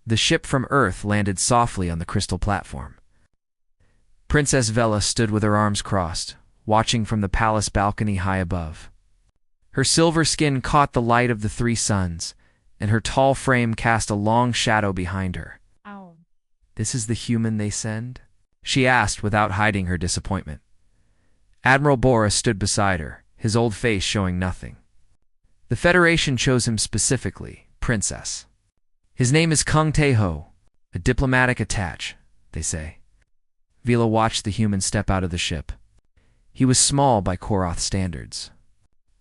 The ship from Earth landed softly on the crystal platform. Princess Vela stood with her arms crossed, watching from the palace balcony high above. Her silver skin caught the light of the three suns, and her tall frame cast a long shadow behind her. Ow. "This is the human they send?" she asked without hiding her disappointment. Admiral Bora stood beside her, his old face showing nothing. "The Federation chose him specifically, Princess. His name is Kung Taeho, a diplomatic attaché, they say." Vela watched the human step out of the ship. He was small by Koroth standards.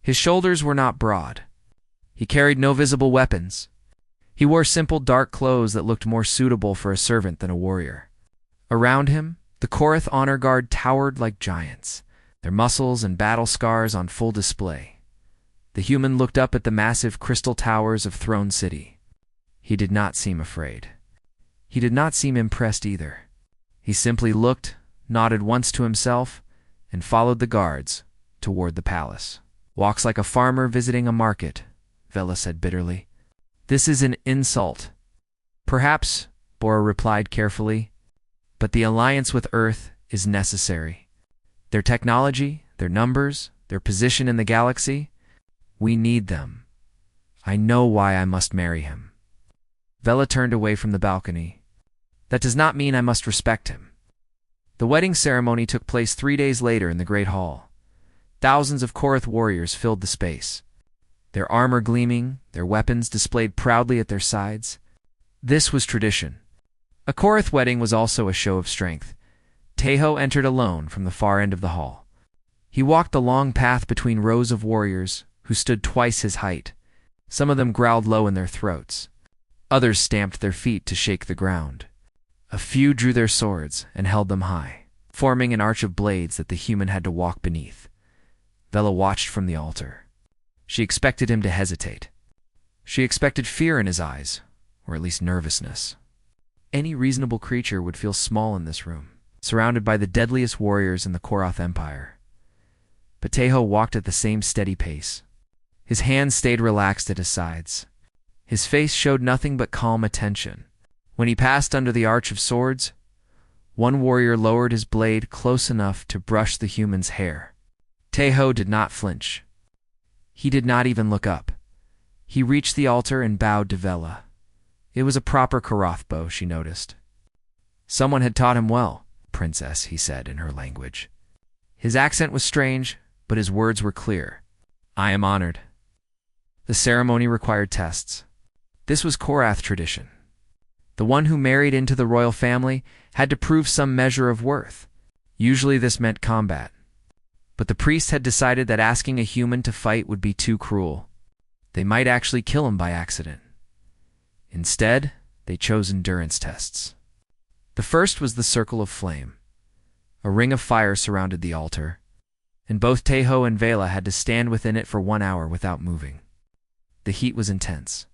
His shoulders were not broad. He carried no visible weapons. He wore simple dark clothes that looked more suitable for a servant than a warrior. Around him, the Koroth honor guard towered like giants, their muscles and battle scars on full display. The human looked up at the massive crystal towers of Throne City. He did not seem afraid. He did not seem impressed either. He simply looked, nodded once to himself, and followed the guards toward the palace. "Walks like a farmer visiting a market," Vela said bitterly. "This is an insult." "Perhaps," Bora replied carefully, "but the alliance with Earth is necessary. Their technology, their numbers, their position in the galaxy, we need them. I know why I must marry him." Vela turned away from the balcony. "That does not mean I must respect him." The wedding ceremony took place 3 days later in the Great Hall. Thousands of Koroth warriors filled the space, their armor gleaming, their weapons displayed proudly at their sides. This was tradition. A Koroth wedding was also a show of strength. Taeho entered alone from the far end of the hall. He walked the long path between rows of warriors who stood twice his height. Some of them growled low in their throats. Others stamped their feet to shake the ground. A few drew their swords and held them high, forming an arch of blades that the human had to walk beneath. Vela watched from the altar. She expected him to hesitate. She expected fear in his eyes, or at least nervousness. Any reasonable creature would feel small in this room, surrounded by the deadliest warriors in the Koroth Empire. But Taeho walked at the same steady pace. His hands stayed relaxed at his sides. His face showed nothing but calm attention. When he passed under the arch of swords, one warrior lowered his blade close enough to brush the human's hair. Taeho did not flinch. He did not even look up. He reached the altar and bowed to Vela. It was a proper Koroth bow, she noticed. "Someone had taught him well, Princess," he said in her language. His accent was strange, but his words were clear. "I am honored." The ceremony required tests. This was Koroth tradition. The one who married into the royal family had to prove some measure of worth. Usually this meant combat. But the priests had decided that asking a human to fight would be too cruel. They might actually kill him by accident. Instead, they chose endurance tests. The first was the circle of flame. A ring of fire surrounded the altar, and both Taeho and Vela had to stand within it for 1 hour without moving. The heat was intense.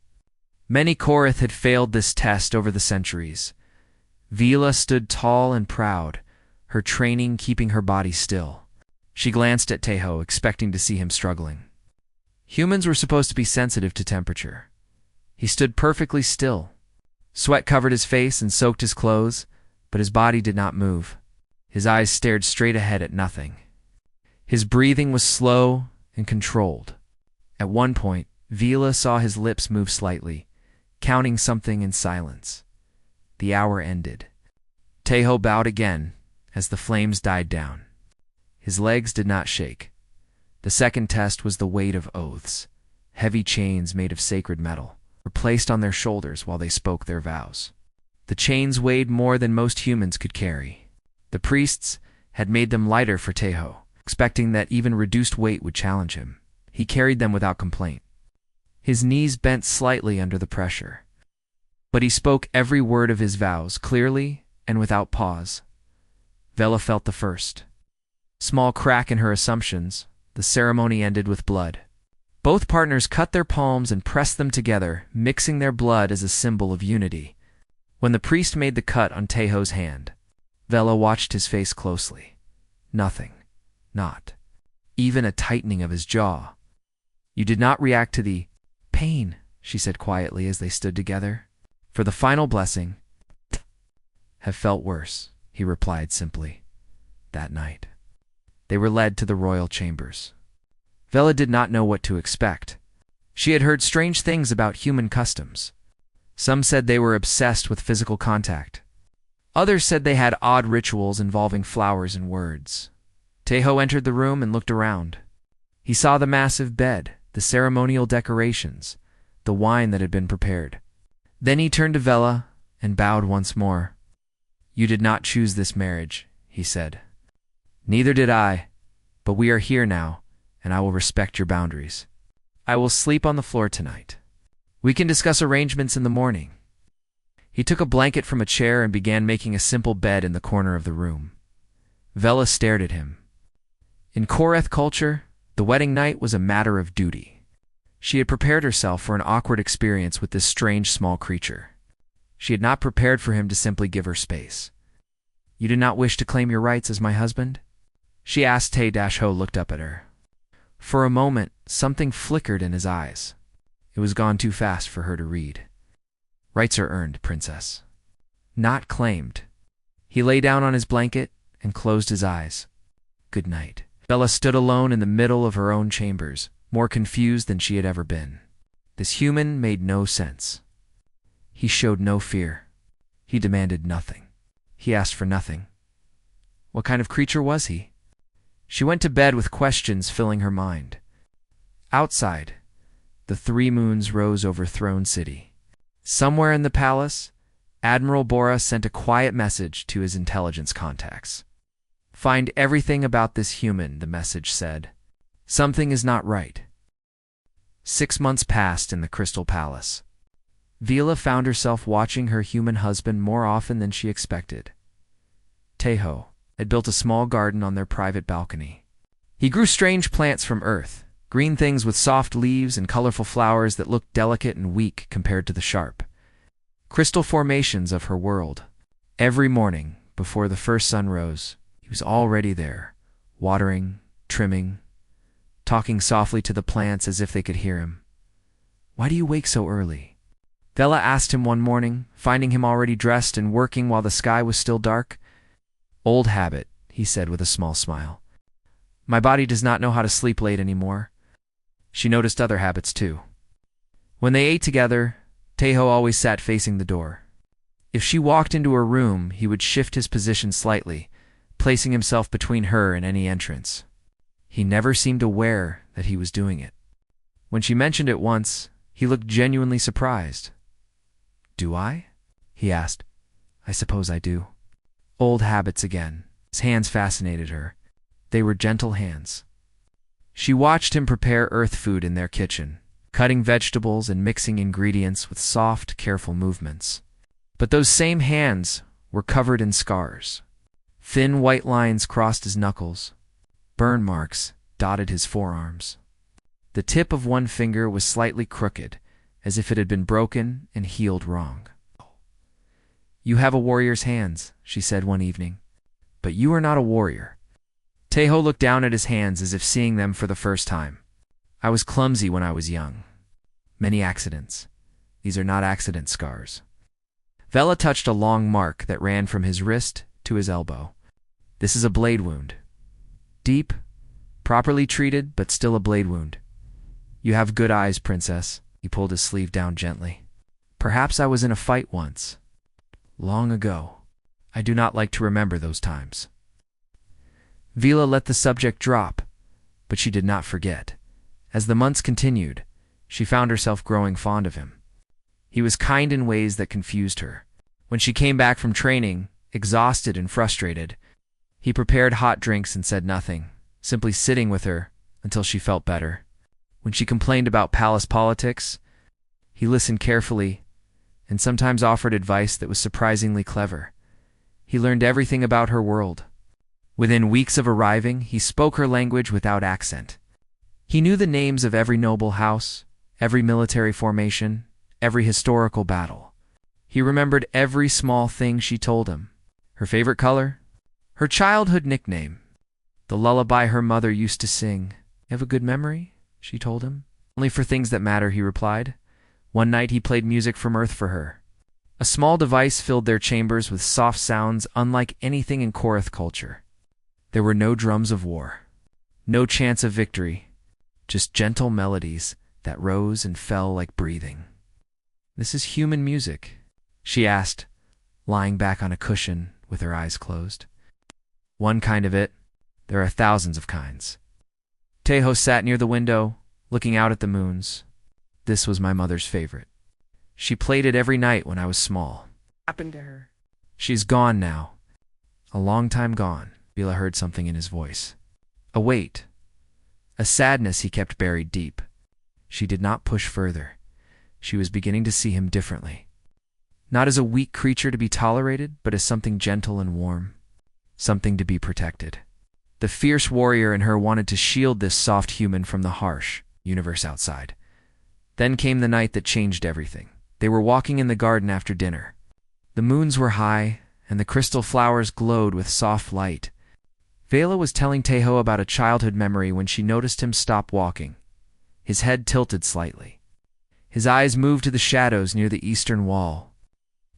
Many Koroth had failed this test over the centuries. Vela stood tall and proud, her training keeping her body still. She glanced at Taeho, expecting to see him struggling. Humans were supposed to be sensitive to temperature. He stood perfectly still. Sweat covered his face and soaked his clothes, but his body did not move. His eyes stared straight ahead at nothing. His breathing was slow and controlled. At one point, Vela saw his lips move slightly, counting something in silence. The hour ended. Taeho bowed again as the flames died down. His legs did not shake. The second test was the weight of oaths. Heavy chains made of sacred metal were placed on their shoulders while they spoke their vows. The chains weighed more than most humans could carry. The priests had made them lighter for Taeho, expecting that even reduced weight would challenge him. He carried them without complaint. His knees bent slightly under the pressure. But he spoke every word of his vows clearly and without pause. Vela felt the first small crack in her assumptions. The ceremony ended with blood. Both partners cut their palms and pressed them together, mixing their blood as a symbol of unity. When the priest made the cut on Taeho's hand, Vela watched his face closely. Nothing. Not even a tightening of his jaw. "You did not react to the pain," she said quietly as they stood together. For the final blessing, have felt worse, he replied simply. That night, they were led to the royal chambers. Vela did not know what to expect. She had heard strange things about human customs. Some said they were obsessed with physical contact. Others said they had odd rituals involving flowers and words. Tejo entered the room and looked around. He saw the massive bed, the ceremonial decorations, the wine that had been prepared. Then he turned to Vela and bowed once more. You did not choose this marriage, he said. Neither did I, but we are here now, and I will respect your boundaries. I will sleep on the floor tonight. We can discuss arrangements in the morning. He took a blanket from a chair and began making a simple bed in the corner of the room. Vela stared at him. In Koreth culture, the wedding night was a matter of duty. She had prepared herself for an awkward experience with this strange small creature. She had not prepared for him to simply give her space. You do not wish to claim your rights as my husband? She asked. Ho looked up at her. For a moment, something flickered in his eyes. It was gone too fast for her to read. Rights are earned, princess. Not claimed. He lay down on his blanket and closed his eyes. Good night. Vela stood alone in the middle of her own chambers, more confused than she had ever been. This human made no sense. He showed no fear. He demanded nothing. He asked for nothing. What kind of creature was he? She went to bed with questions filling her mind. Outside, the 3 moons rose over Throne City. Somewhere in the palace, Admiral Bora sent a quiet message to his intelligence contacts. Find everything about this human, the message said. Something is not right. 6 months passed in the Crystal Palace. Vela found herself watching her human husband more often than she expected. Tejo had built a small garden on their private balcony. He grew strange plants from earth, green things with soft leaves and colorful flowers that looked delicate and weak compared to the sharp crystal formations of her world. Every morning, before the first sun rose, he was already there, watering, trimming, talking softly to the plants as if they could hear him. Why do you wake so early? Vela asked him one morning, finding him already dressed and working while the sky was still dark. Old habit, he said with a small smile. My body does not know how to sleep late anymore. She noticed other habits too. When they ate together, Tejo always sat facing the door. If she walked into her room, he would shift his position slightly, placing himself between her and any entrance. He never seemed aware that he was doing it. When she mentioned it once, he looked genuinely surprised. Do I? He asked. I suppose I do. Old habits again. His hands fascinated her. They were gentle hands. She watched him prepare earth food in their kitchen, cutting vegetables and mixing ingredients with soft, careful movements. But those same hands were covered in scars. Thin white lines crossed his knuckles. Burn marks dotted his forearms. The tip of one finger was slightly crooked, as if it had been broken and healed wrong. You have a warrior's hands, she said one evening, but you are not a warrior. Tejo looked down at his hands as if seeing them for the first time. I was clumsy when I was young. Many accidents. These are not accident scars. Vela touched a long mark that ran from his wrist to his elbow. This is a blade wound. Deep, properly treated, but still a blade wound. You have good eyes, princess. He pulled his sleeve down gently. Perhaps I was in a fight once. Long ago. I do not like to remember those times. Vela let the subject drop, but she did not forget. As the months continued, she found herself growing fond of him. He was kind in ways that confused her. When she came back from training, exhausted and frustrated, he prepared hot drinks and said nothing, simply sitting with her until she felt better. When she complained about palace politics, he listened carefully and sometimes offered advice that was surprisingly clever. He learned everything about her world. Within weeks of arriving, he spoke her language without accent. He knew the names of every noble house, every military formation, every historical battle. He remembered every small thing she told him. Her favorite color, her childhood nickname, the lullaby her mother used to sing. You have a good memory? She told him. Only for things that matter, he replied. One night he played music from Earth for her. A small device filled their chambers with soft sounds unlike anything in Korath culture. There were no drums of war, no chants of victory, just gentle melodies that rose and fell like breathing. "This is human music?" she asked, lying back on a cushion with her eyes closed. "One kind of it. There are thousands of kinds." Tejo sat near the window, looking out at the moons. "This was my mother's favorite. She played it every night when I was small." What happened to her? "She's gone now. A long time gone." Vila heard something in his voice. A weight. A sadness he kept buried deep. She did not push further. She was beginning to see him differently. Not as a weak creature to be tolerated, but as something gentle and warm. Something to be protected. The fierce warrior in her wanted to shield this soft human from the harsh universe outside. Then came the night that changed everything. They were walking in the garden after dinner. The moons were high, and the crystal flowers glowed with soft light. Vela was telling Tejo about a childhood memory when she noticed him stop walking. His head tilted slightly. His eyes moved to the shadows near the eastern wall.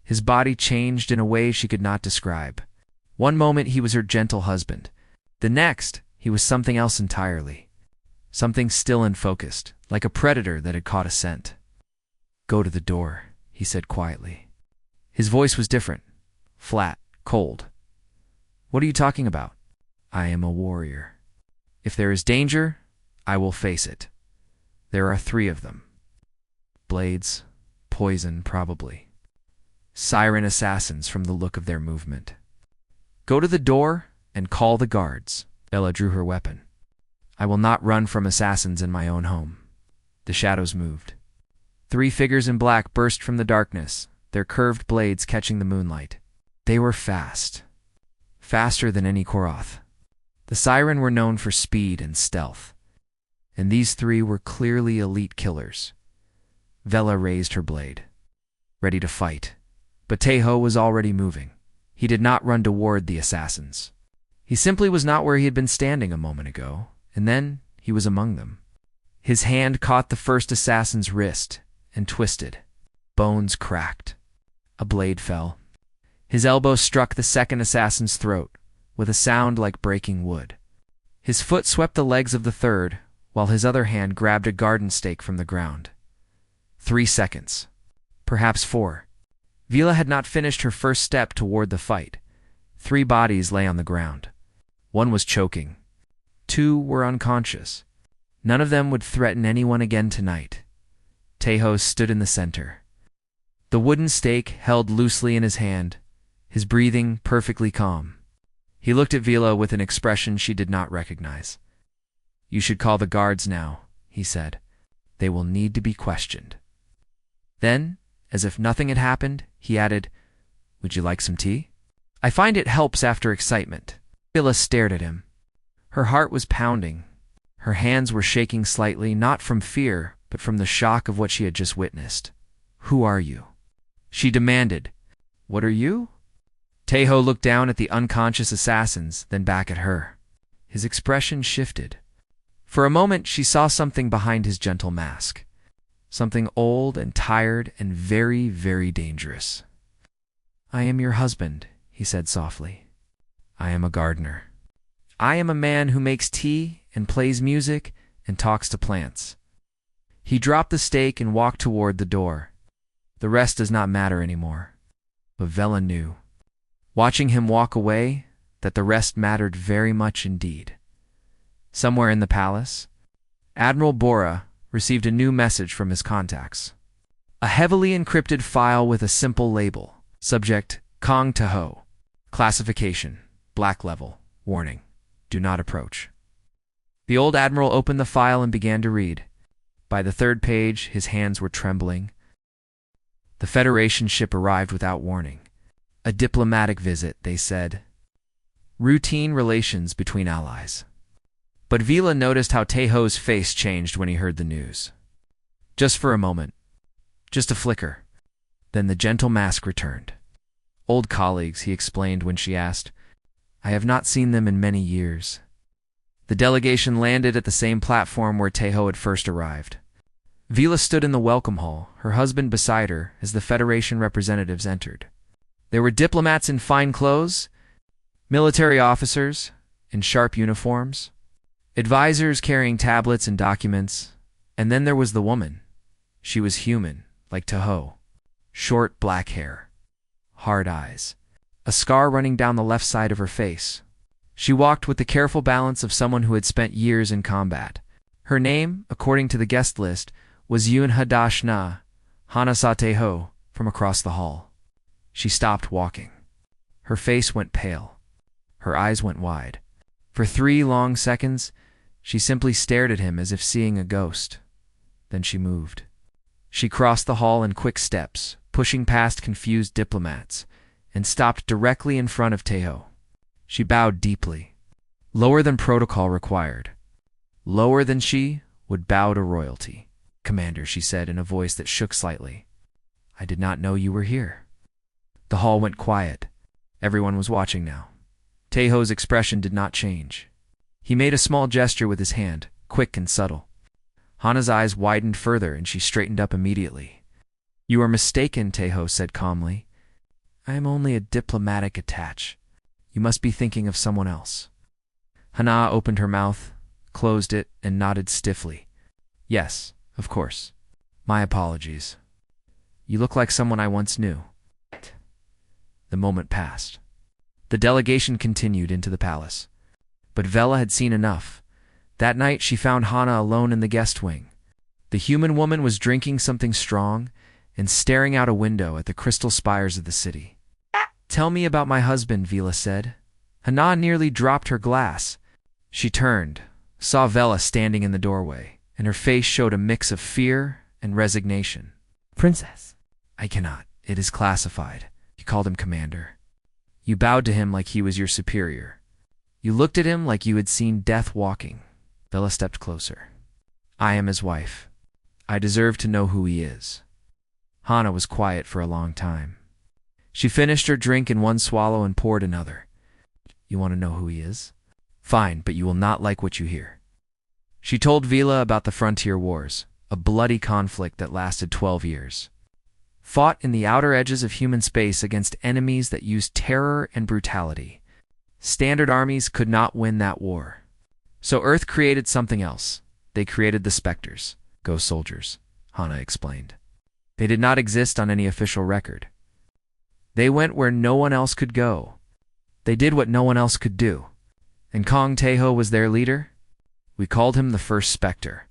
His body changed in a way she could not describe. One moment he was her gentle husband. The next, he was something else entirely. Something still and focused, like a predator that had caught a scent. "Go to the door," he said quietly. His voice was different, flat, cold. "What are you talking about?" "I am a warrior. If there is danger, I will face it. There are 3 of them. Blades, poison probably. Siren assassins from the look of their movement. Go to the door and call the guards." Bella drew her weapon. "I will not run from assassins in my own home." The shadows moved. 3 figures in black burst from the darkness, their curved blades catching the moonlight. They were fast. Faster than any Korath. The Siren were known for speed and stealth, and these 3 were clearly elite killers. Vela raised her blade, ready to fight. But Tejo was already moving. He did not run toward the assassins. He simply was not where he had been standing a moment ago, and then he was among them. His hand caught the first assassin's wrist and twisted. Bones cracked. A blade fell. His elbow struck the second assassin's throat, with a sound like breaking wood. His foot swept the legs of the third, while his other hand grabbed a garden stake from the ground. 3 seconds. Perhaps 4. Vila had not finished her first step toward the fight. 3 bodies lay on the ground. 1 was choking. 2 were unconscious. None of them would threaten anyone again tonight. Tejo stood in the center. The wooden stake held loosely in his hand, his breathing perfectly calm. He looked at Vila with an expression she did not recognize. "You should call the guards now," he said. "They will need to be questioned." Then, as if nothing had happened, he added, "Would you like some tea?" "I find it helps after excitement." Vila stared at him. Her heart was pounding. Her hands were shaking slightly, not from fear, but from the shock of what she had just witnessed. "Who are you?" she demanded. "What are you?" Tejo looked down at the unconscious assassins, then back at her. His expression shifted. For a moment she saw something behind his gentle mask. Something old and tired and very, very dangerous. "I am your husband," he said softly. "I am a gardener. I am a man who makes tea and plays music and talks to plants." He dropped the stake and walked toward the door. The rest does not matter anymore. But Vela knew, watching him walk away, that the rest mattered very much indeed. Somewhere in the palace, Admiral Bora received a new message from his contacts. A heavily encrypted file with a simple label. Subject, Kong Taho. Classification, Black Level. Warning, do not approach. The old admiral opened the file and began to read. By the 3rd page, his hands were trembling. The Federation ship arrived without warning. A diplomatic visit, they said. Routine relations between allies. But Vila noticed how Tejo's face changed when he heard the news. Just for a moment. Just a flicker. Then the gentle mask returned. "Old colleagues," he explained when she asked. "I have not seen them in many years." The delegation landed at the same platform where Tejo had first arrived. Vila stood in the welcome hall, her husband beside her, as the Federation representatives entered. There were diplomats in fine clothes, military officers in sharp uniforms, advisors carrying tablets and documents, and then there was the woman. She was human, like Tahoe. Short black hair, hard eyes, a scar running down the left side of her face. She walked with the careful balance of someone who had spent years in combat. Her name, according to the guest list, was Yun Hadashna Hanasateho from across the hall. She stopped walking. Her face went pale. Her eyes went wide. For 3 long seconds, she simply stared at him as if seeing a ghost. Then she moved. She crossed the hall in quick steps, pushing past confused diplomats, and stopped directly in front of Teho. She bowed deeply, lower than protocol required. Lower than she would bow to royalty. "Commander," she said in a voice that shook slightly. "I did not know you were here." The hall went quiet. Everyone was watching now. Teho's expression did not change. He made a small gesture with his hand, quick and subtle. Hana's eyes widened further and she straightened up immediately. "You are mistaken," Teho said calmly. "I am only a diplomatic attaché. You must be thinking of someone else." Hana opened her mouth, closed it, and nodded stiffly. "Yes, of course. My apologies. You look like someone I once knew." The moment passed. The delegation continued into the palace. But Vela had seen enough. That night she found Hana alone in the guest wing. The human woman was drinking something strong and staring out a window at the crystal spires of the city. "Tell me about my husband," Vela said. Hana nearly dropped her glass. She turned, saw Vela standing in the doorway, and her face showed a mix of fear and resignation. "Princess." "I cannot. It is classified." You called him commander. You bowed to him like he was your superior. You looked at him like you had seen death walking. Vela stepped closer. "I am his wife. I deserve to know who he is." Hana was quiet for a long time. She finished her drink in one swallow and poured another. "You want to know who he is? Fine, but you will not like what you hear." She told Vila about the Frontier Wars, a bloody conflict that lasted 12 years. Fought in the outer edges of human space against enemies that used terror and brutality. Standard armies could not win that war. So Earth created something else. They created the Spectres, ghost soldiers, Hana explained. They did not exist on any official record. They went where no one else could go. They did what no one else could do. And Kong Teho was their leader? We called him the First Spectre.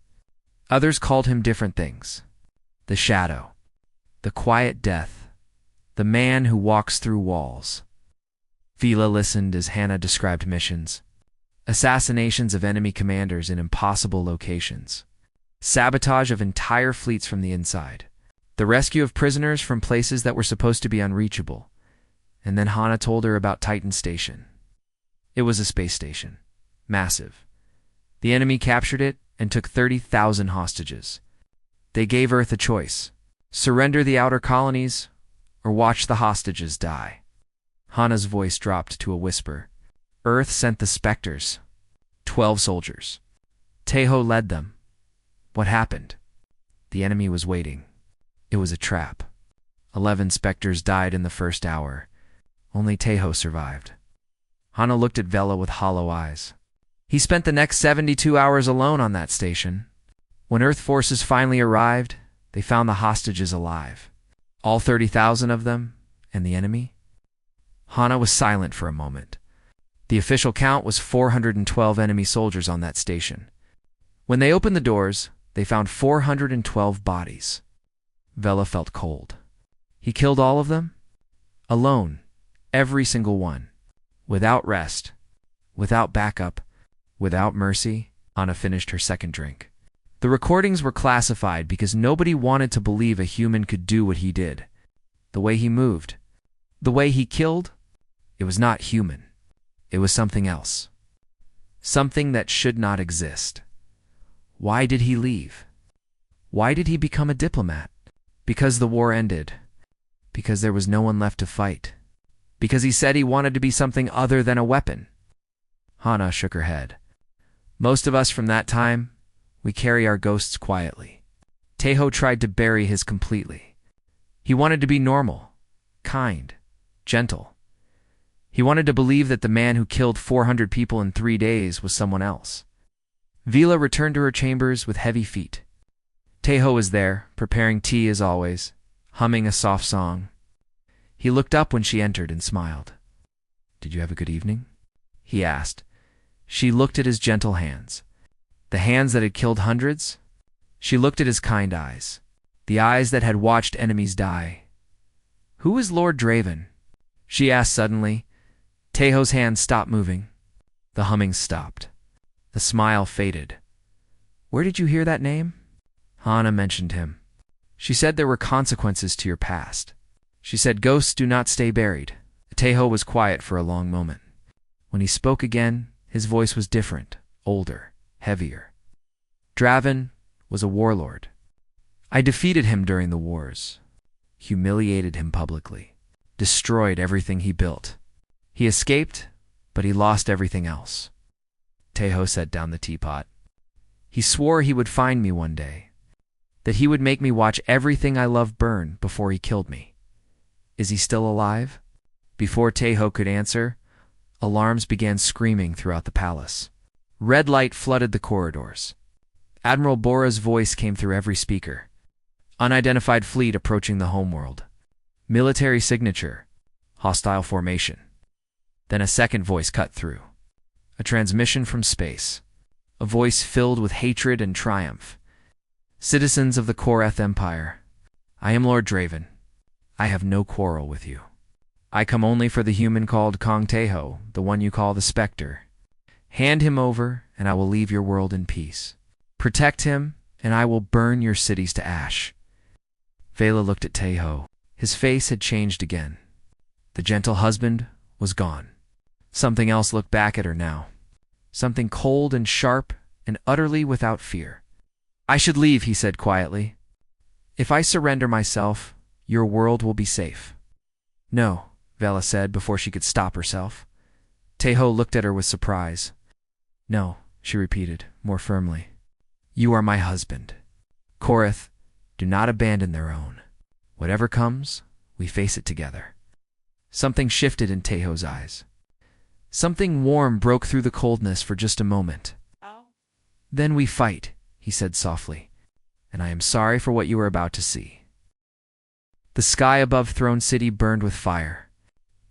Others called him different things. The Shadow. The Quiet Death. The Man Who Walks Through Walls. Vila listened as Hana described missions. Assassinations of enemy commanders in impossible locations. Sabotage of entire fleets from the inside. The rescue of prisoners from places that were supposed to be unreachable. And then Hana told her about Titan Station. It was a space station. Massive. The enemy captured it and took 30,000 hostages. They gave Earth a choice. Surrender the outer colonies or watch the hostages die. Hana's voice dropped to a whisper. Earth sent the Spectres. 12 soldiers. Teho led them. What happened? The enemy was waiting. It was a trap. 11 Spectres died in the first hour. Only Teho survived. Hana looked at Vela with hollow eyes. He spent the next 72 hours alone on that station. When Earth forces finally arrived, they found the hostages alive. All 30,000 of them, and the enemy? Hana was silent for a moment. The official count was 412 enemy soldiers on that station. When they opened the doors, they found 412 bodies. Vela felt cold. He killed all of them? Alone. Every single one. Without rest. Without backup. Without mercy. Hana finished her second drink. The recordings were classified because nobody wanted to believe a human could do what he did. The way he moved. The way he killed. It was not human. It was something else. Something that should not exist. Why did he leave? Why did he become a diplomat? Because the war ended. Because there was no one left to fight. Because he said he wanted to be something other than a weapon. Hana shook her head. Most of us from that time, we carry our ghosts quietly. Taeho tried to bury his completely. He wanted to be normal, kind, gentle. He wanted to believe that the man who killed 400 people in 3 days was someone else. Vila returned to her chambers with heavy feet. Taeho was there, preparing tea as always, humming a soft song. He looked up when she entered and smiled. "Did you have a good evening?" he asked. She looked at his gentle hands. The hands that had killed hundreds? She looked at his kind eyes, the eyes that had watched enemies die. "Who is Lord Draven?" she asked suddenly. Taeho's hands stopped moving. The humming stopped. The smile faded. "Where did you hear that name?" "Hana mentioned him. She said there were consequences to your past. She said ghosts do not stay buried." Taeho was quiet for a long moment. When he spoke again, his voice was different, older, heavier. "Draven was a warlord. I defeated him during the wars, humiliated him publicly, destroyed everything he built. He escaped, but he lost everything else." Taeho set down the teapot. "He swore he would find me one day, that he would make me watch everything I love burn before he killed me. Is he still alive?" Before Taeho could answer, alarms began screaming throughout the palace. Red light flooded the corridors. Admiral Bora's voice came through every speaker. Unidentified fleet approaching the homeworld. Military signature. Hostile formation. Then a second voice cut through. A transmission from space. A voice filled with hatred and triumph. "Citizens of the Koreth Empire, I am Lord Draven. I have no quarrel with you. I come only for the human called Kong Taeho, the one you call the Spectre. Hand him over, and I will leave your world in peace. Protect him, and I will burn your cities to ash." Vela looked at Taeho. His face had changed again. The gentle husband was gone. Something else looked back at her now. Something cold and sharp and utterly without fear. "I should leave," he said quietly. "If I surrender myself, your world will be safe." "No," Vela said before she could stop herself. Taeho looked at her with surprise. "No," she repeated, more firmly. "You are my husband. Koreth, do not abandon their own. Whatever comes, we face it together." Something shifted in Taeho's eyes. Something warm broke through the coldness for just a moment. Oh. "Then we fight," he said softly, "and I am sorry for what you are about to see." The sky above Throne City burned with fire.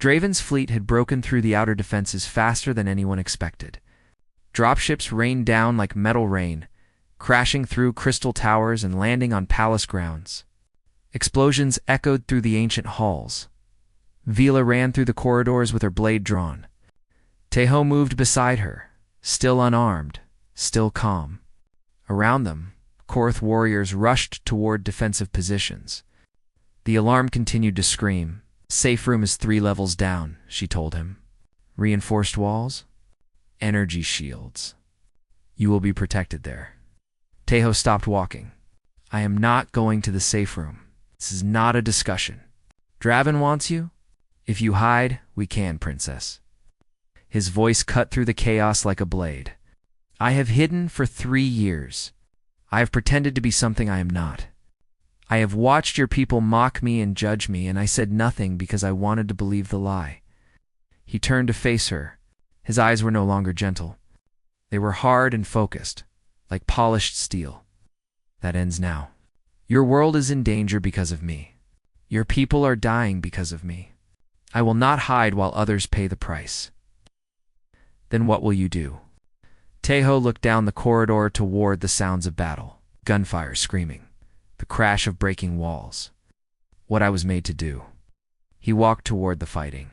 Draven's fleet had broken through the outer defenses faster than anyone expected. Dropships rained down like metal rain, crashing through crystal towers and landing on palace grounds. Explosions echoed through the ancient halls. Vila ran through the corridors with her blade drawn. Taeho moved beside her, still unarmed, still calm. Around them, Koreth warriors rushed toward defensive positions. The alarm continued to scream. "Safe room is 3 levels down," she told him. "Reinforced walls? Energy shields. You will be protected there." Taeho stopped walking. "I am not going to the safe room. This is not a discussion. Draven wants you? If you hide, we can, princess." His voice cut through the chaos like a blade. "I have hidden for 3 years. I have pretended to be something I am not. I have watched your people mock me and judge me, and I said nothing because I wanted to believe the lie." He turned to face her. His eyes were no longer gentle. They were hard and focused, like polished steel. "That ends now. Your world is in danger because of me. Your people are dying because of me. I will not hide while others pay the price." "Then what will you do?" Taeho looked down the corridor toward the sounds of battle, gunfire screaming, the crash of breaking walls. "What I was made to do." He walked toward the fighting.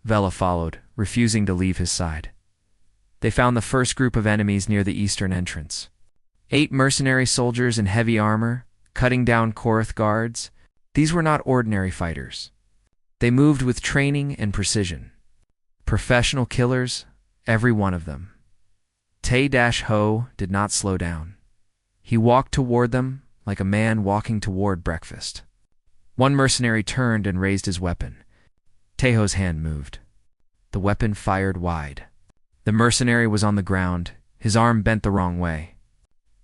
Vela followed, refusing to leave his side. They found the first group of enemies near the eastern entrance. 8 mercenary soldiers in heavy armor, cutting down Koreth guards. These were not ordinary fighters. They moved with training and precision. Professional killers, every one of them. Tae-Ho did not slow down. He walked toward them like a man walking toward breakfast. One mercenary turned and raised his weapon. Taeho's hand moved. The weapon fired wide. The mercenary was on the ground, his arm bent the wrong way.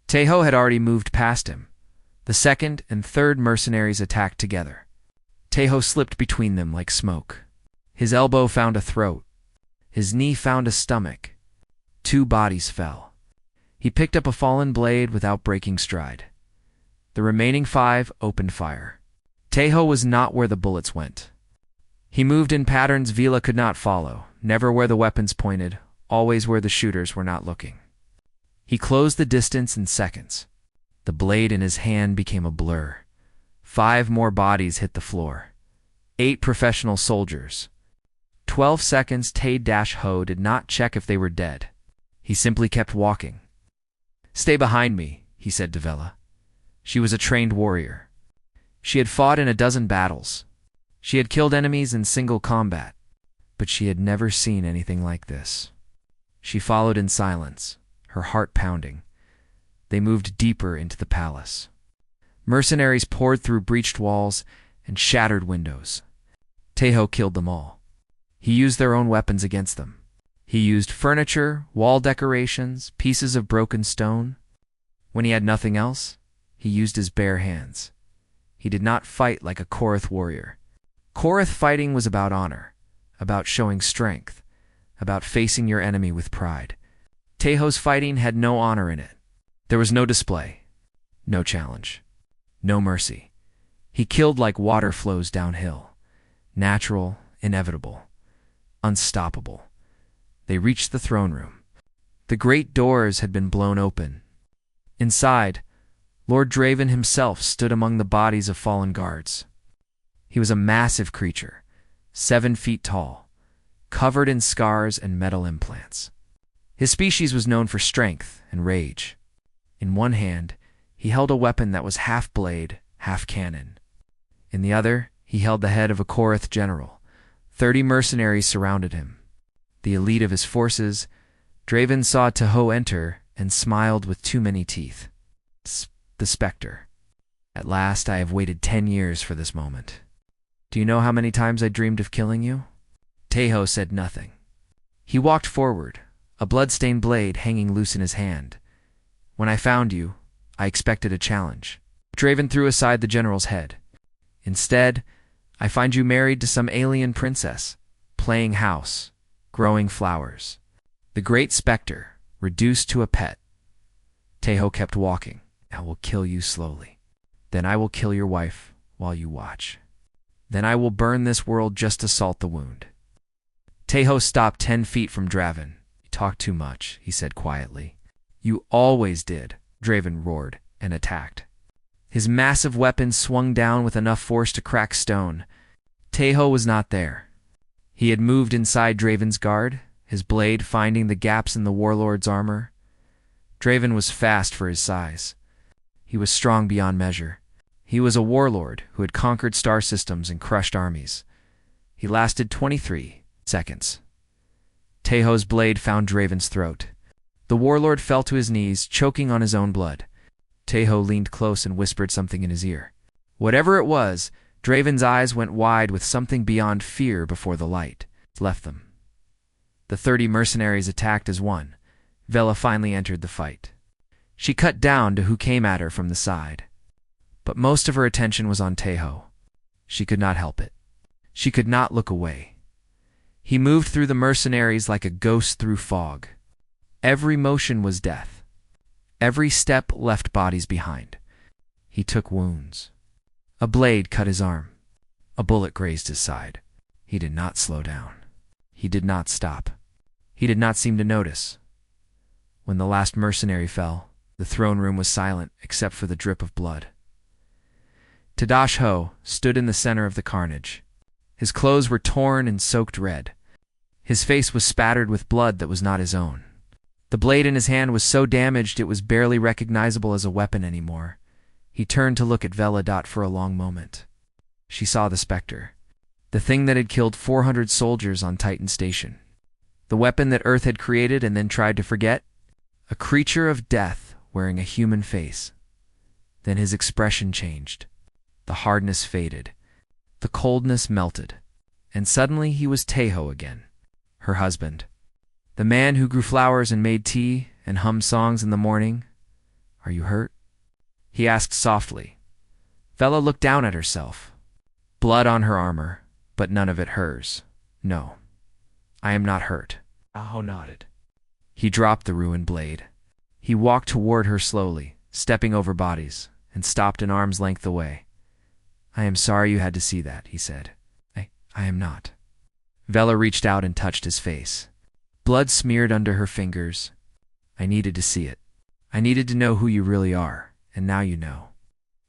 Taeho had already moved past him. The second and third mercenaries attacked together. Teho slipped between them like smoke. His elbow found a throat. His knee found a stomach. 2 bodies fell. He picked up a fallen blade without breaking stride. The remaining 5 opened fire. Teho was not where the bullets went. He moved in patterns Vila could not follow, never where the weapons pointed, always where the shooters were not looking. He closed the distance in seconds. The blade in his hand became a blur. 5 more bodies hit the floor. 8 professional soldiers. 12 seconds Te-Ho did not check if they were dead. He simply kept walking. "Stay behind me," he said to Vela. She was a trained warrior. She had fought in a dozen battles. She had killed enemies in single combat, but she had never seen anything like this. She followed in silence, her heart pounding. They moved deeper into the palace. Mercenaries poured through breached walls and shattered windows. Teho killed them all. He used their own weapons against them. He used furniture, wall decorations, pieces of broken stone. When he had nothing else, he used his bare hands. He did not fight like a Korath warrior. Korath fighting was about honor, about showing strength, about facing your enemy with pride. Teho's fighting had no honor in it. There was no display, no challenge, no mercy. He killed like water flows downhill, natural, inevitable, unstoppable. They reached the throne room. The great doors had been blown open. Inside, Lord Draven himself stood among the bodies of fallen guards. He was a massive creature, 7 feet tall, covered in scars and metal implants. His species was known for strength and rage. In one hand, he held a weapon that was half blade, half cannon. In the other, he held the head of a Korath general. 30 mercenaries surrounded him. The elite of his forces, Draven saw Teho enter and smiled with too many teeth. The specter. "At last I have waited 10 years for this moment. Do you know how many times I dreamed of killing you?" Teho said nothing. He walked forward, a blood-stained blade hanging loose in his hand. "When I found you, I expected a challenge." Draven threw aside the general's head. "Instead, I find you married to some alien princess, playing house, growing flowers. The great specter, reduced to a pet." Teho kept walking. "I will kill you slowly. Then I will kill your wife while you watch. Then I will burn this world just to salt the wound." Teho stopped 10 feet from Draven. "You talk too much," he said quietly. "You always did," Draven roared and attacked. His massive weapon swung down with enough force to crack stone. Teho was not there. He had moved inside Draven's guard, his blade finding the gaps in the warlord's armor. Draven was fast for his size. He was strong beyond measure. He was a warlord who had conquered star systems and crushed armies. He lasted 23 seconds. Teho's blade found Draven's throat. The warlord fell to his knees, choking on his own blood. Teho leaned close and whispered something in his ear. Whatever it was, Draven's eyes went wide with something beyond fear before the light left them. The 30 mercenaries attacked as one. Vela finally entered the fight. She cut down to who came at her from the side. But most of her attention was on Teho. She could not help it. She could not look away. He moved through the mercenaries like a ghost through fog. Every motion was death. Every step left bodies behind. He took wounds. A blade cut his arm. A bullet grazed his side. He did not slow down. He did not stop. He did not seem to notice. When the last mercenary fell, the throne room was silent except for the drip of blood. Te-Ho stood in the center of the carnage. His clothes were torn and soaked red. His face was spattered with blood that was not his own. The blade in his hand was so damaged it was barely recognizable as a weapon anymore. He turned to look at Vela for a long moment. She saw the specter, the thing that had killed 400 soldiers on Titan Station. The weapon that Earth had created and then tried to forget. A creature of death wearing a human face. Then his expression changed. The hardness faded. The coldness melted. And suddenly he was Teho again, her husband. The man who grew flowers and made tea and hummed songs in the morning. "Are you hurt?" he asked softly. Vela looked down at herself. Blood on her armor, but none of it hers. No, I am not hurt. Aho nodded. He dropped the ruined blade. He walked toward her slowly, stepping over bodies, and stopped an arm's length away. I am sorry you had to see that, he said. I am not. Vela reached out and touched his face. Blood smeared under her fingers. I needed to see it. I needed to know who you really are, and now you know.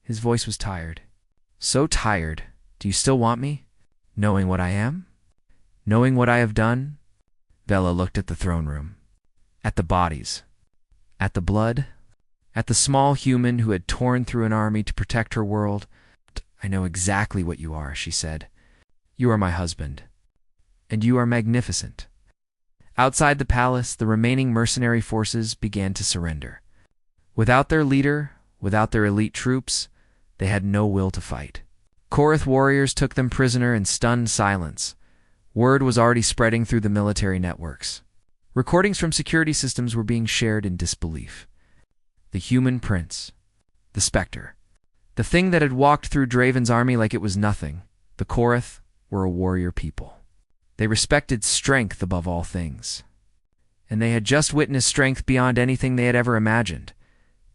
His voice was tired. So tired. Do you still want me? Knowing what I am? Knowing what I have done? Vela looked at the throne room. At the bodies. At the blood. At the small human who had torn through an army to protect her world. I know exactly what you are, she said. You are my husband. And you are magnificent. Outside the palace, the remaining mercenary forces began to surrender. Without their leader, without their elite troops, they had no will to fight. Korath warriors took them prisoner in stunned silence. Word was already spreading through the military networks. Recordings from security systems were being shared in disbelief. The human prince. The specter. The thing that had walked through Draven's army like it was nothing. The Korath were a warrior people. They respected strength above all things. And they had just witnessed strength beyond anything they had ever imagined.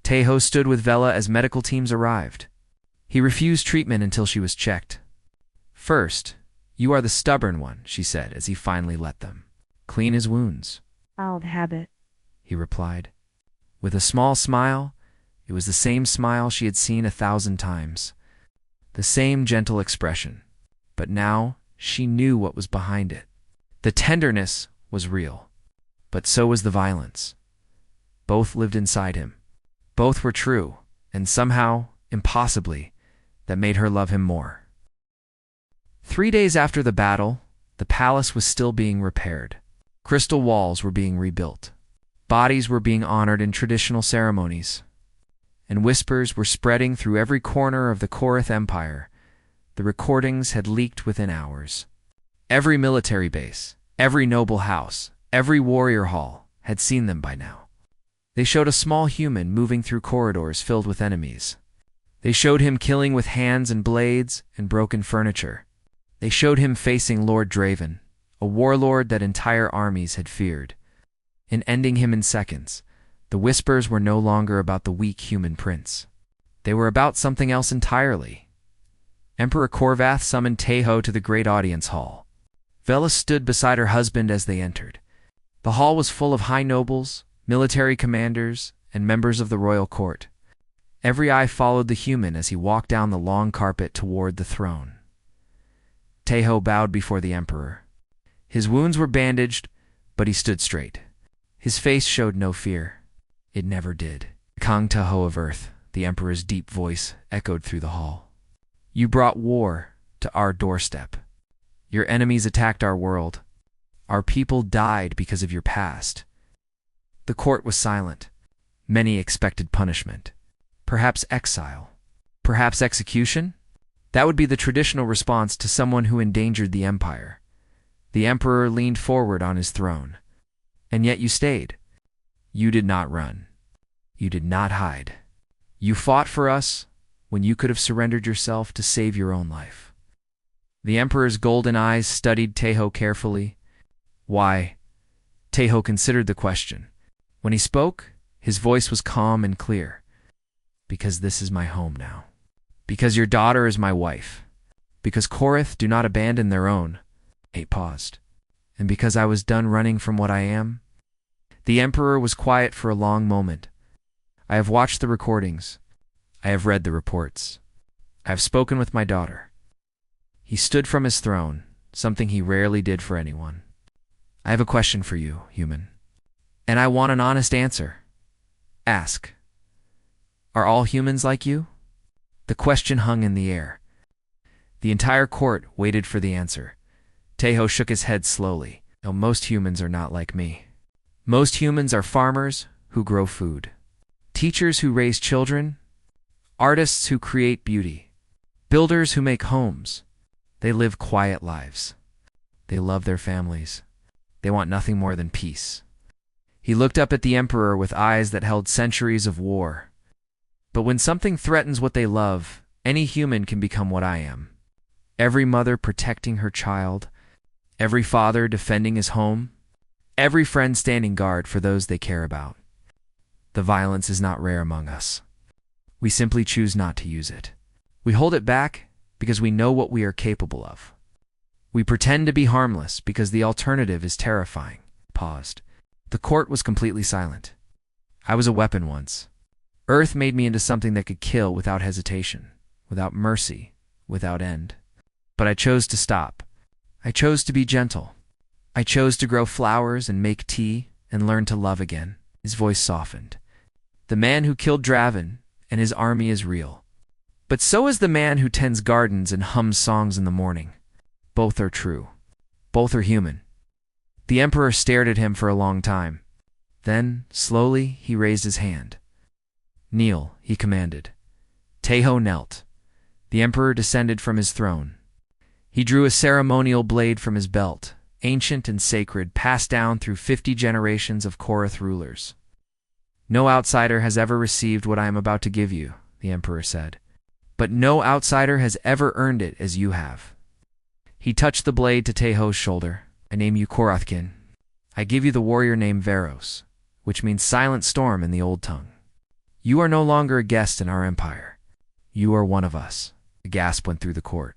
Teho stood with Vela as medical teams arrived. He refused treatment until she was checked. First, you are the stubborn one, she said as he finally let them. Clean his wounds. I'll have it, he replied. With a small smile, it was the same smile she had seen 1,000 times. The same gentle expression. But now she knew what was behind it. The tenderness was real, but so was the violence. Both lived inside him. Both were true, and somehow, impossibly, that made her love him more. 3 days after the battle, the palace was still being repaired. Crystal walls were being rebuilt. Bodies were being honored in traditional ceremonies. And whispers were spreading through every corner of the Korath Empire. The recordings had leaked within hours. Every military base, every noble house, every warrior hall had seen them by now. They showed a small human moving through corridors filled with enemies. They showed him killing with hands and blades and broken furniture. They showed him facing Lord Draven, a warlord that entire armies had feared, and ending him in seconds. The whispers were no longer about the weak human prince. They were about something else entirely. Emperor Korvath summoned Teho to the great audience hall. Vela stood beside her husband as they entered. The hall was full of high nobles, military commanders, and members of the royal court. Every eye followed the human as he walked down the long carpet toward the throne. Teho bowed before the emperor. His wounds were bandaged, but he stood straight. His face showed no fear. It never did. Kang Taho of Earth, the emperor's deep voice echoed through the hall. You brought war to our doorstep. Your enemies attacked our world. Our people died because of your past. The court was silent. Many expected punishment. Perhaps exile. Perhaps execution? That would be the traditional response to someone who endangered the empire. The emperor leaned forward on his throne. And yet you stayed. You did not run. You did not hide. You fought for us when you could have surrendered yourself to save your own life. The emperor's golden eyes studied Teho carefully. Why? Teho considered the question. When he spoke, his voice was calm and clear. Because this is my home now. Because your daughter is my wife. Because Korath do not abandon their own. He paused. And because I was done running from what I am. The emperor was quiet for a long moment. I have watched the recordings. I have read the reports. I have spoken with my daughter. He stood from his throne, something he rarely did for anyone. I have a question for you, human. And I want an honest answer. Ask. Are all humans like you? The question hung in the air. The entire court waited for the answer. Teho shook his head slowly. No, most humans are not like me. Most humans are farmers who grow food. Teachers who raise children. Artists who create beauty. Builders who make homes. They live quiet lives. They love their families. They want nothing more than peace. He looked up at the emperor with eyes that held centuries of war. But when something threatens what they love, any human can become what I am. Every mother protecting her child, every father defending his home, every friend standing guard for those they care about. The violence is not rare among us. We simply choose not to use it. We hold it back because we know what we are capable of. We pretend to be harmless because the alternative is terrifying. Paused. The court was completely silent. I was a weapon once. Earth made me into something that could kill without hesitation, without mercy, without end. But I chose to stop. I chose to be gentle. I chose to grow flowers and make tea and learn to love again. His voice softened. The man who killed Draven and his army is real. But so is the man who tends gardens and hums songs in the morning. Both are true. Both are human. The Emperor stared at him for a long time. Then, slowly, he raised his hand. Kneel, he commanded. Taeho knelt. The Emperor descended from his throne. He drew a ceremonial blade from his belt, ancient and sacred, passed down through 50 generations of Korath rulers. No outsider has ever received what I am about to give you, the Emperor said. But no outsider has ever earned it as you have. He touched the blade to Taeho's shoulder. I name you Korathkin. I give you the warrior name Veros, which means silent storm in the old tongue. You are no longer a guest in our empire. You are one of us. A gasp went through the court.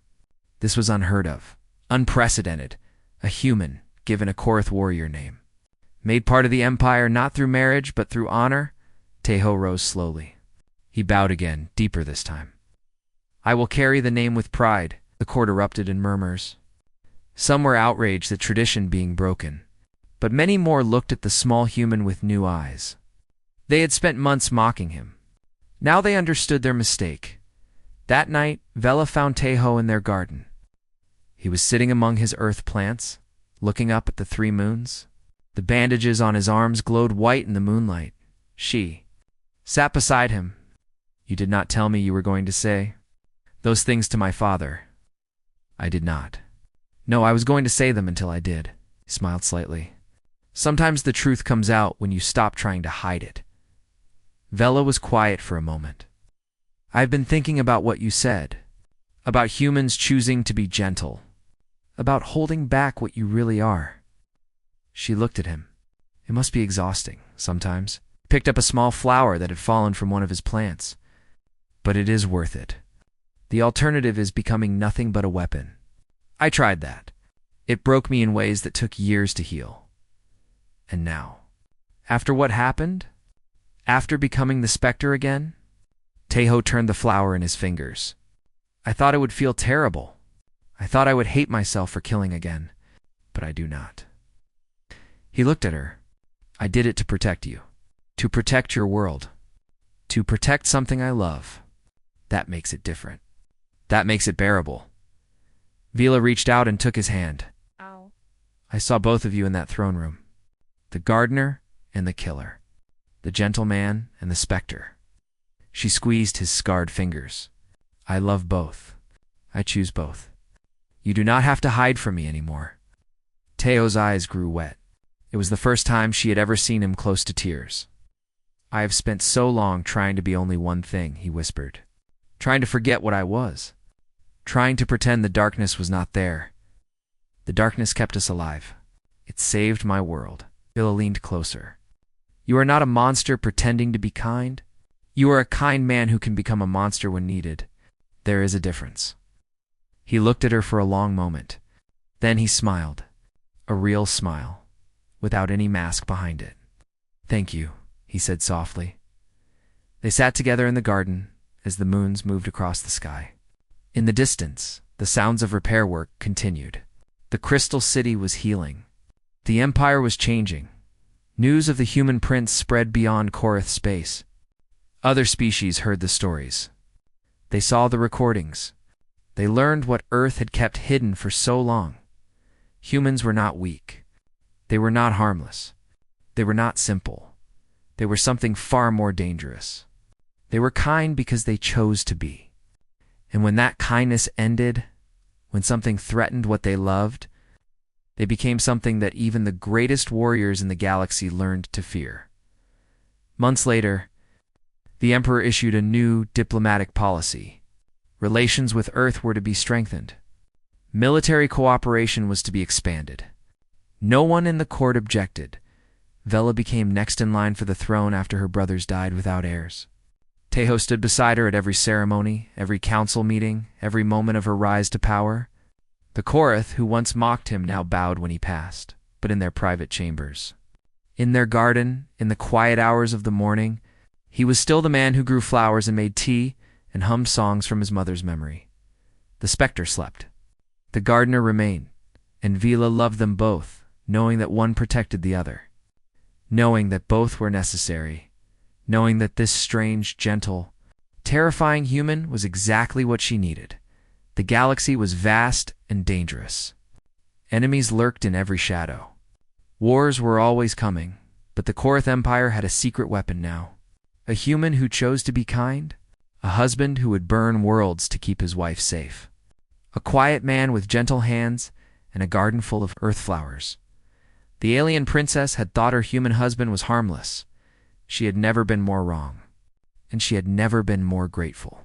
This was unheard of, unprecedented. A human given a Korath warrior name. Made part of the empire not through marriage but through honor, Taeho rose slowly. He bowed again, deeper this time. I will carry the name with pride, the court erupted in murmurs. Some were outraged at tradition being broken, but many more looked at the small human with new eyes. They had spent months mocking him. Now they understood their mistake. That night, Vela found Taeho in their garden. He was sitting among his earth plants, looking up at the 3 moons. The bandages on his arms glowed white in the moonlight. She sat beside him. You did not tell me you were going to say those things to my father. I did not. No, I was going to say them until I did. He smiled slightly. Sometimes the truth comes out when you stop trying to hide it. Vela was quiet for a moment. I've been thinking about what you said, about humans choosing to be gentle, about holding back what you really are. She looked at him. It must be exhausting, sometimes. He picked up a small flower that had fallen from one of his plants. But it is worth it. The alternative is becoming nothing but a weapon. I tried that. It broke me in ways that took years to heal. And now, after what happened, after becoming the Spectre again, Taeho turned the flower in his fingers. I thought it would feel terrible. I thought I would hate myself for killing again, but I do not. He looked at her. I did it to protect you, to protect your world, to protect something I love. That makes it different. That makes it bearable. Vela reached out and took his hand. Ow. I saw both of you in that throne room. The gardener and the killer. The gentleman and the specter. She squeezed his scarred fingers. I love both. I choose both. You do not have to hide from me anymore. Taeho's eyes grew wet. It was the first time she had ever seen him close to tears. I have spent so long trying to be only one thing, he whispered. Trying to forget what I was. Trying to pretend the darkness was not there. The darkness kept us alive. It saved my world. Vela leaned closer. You are not a monster pretending to be kind. You are a kind man who can become a monster when needed. There is a difference. He looked at her for a long moment. Then he smiled. A real smile, without any mask behind it. Thank you, he said softly. They sat together in the garden as the moons moved across the sky. In the distance, the sounds of repair work continued. The Crystal City was healing. The Empire was changing. News of the human prince spread beyond Korath space. Other species heard the stories. They saw the recordings. They learned what Earth had kept hidden for so long. Humans were not weak. They were not harmless. They were not simple. They were something far more dangerous. They were kind because they chose to be. And when that kindness ended, when something threatened what they loved, they became something that even the greatest warriors in the galaxy learned to fear. Months later, The Emperor issued a new diplomatic policy. Relations with Earth were to be strengthened. Military cooperation was to be expanded. No one in the court objected. Vela became next in line for the throne after her brothers died without heirs. Tejo stood beside her at every ceremony, every council meeting, every moment of her rise to power. The Korath, who once mocked him, now bowed when he passed, but in their private chambers. In their garden, in the quiet hours of the morning, he was still the man who grew flowers and made tea and hummed songs from his mother's memory. The specter slept. The gardener remained, and Vela loved them both, knowing that one protected the other. Knowing that both were necessary. Knowing that this strange, gentle, terrifying human was exactly what she needed. The galaxy was vast and dangerous. Enemies lurked in every shadow. Wars were always coming, but the Korath Empire had a secret weapon now. A human who chose to be kind, a husband who would burn worlds to keep his wife safe. A quiet man with gentle hands and a garden full of earth flowers. The alien princess had thought her human husband was harmless. She had never been more wrong, and she had never been more grateful.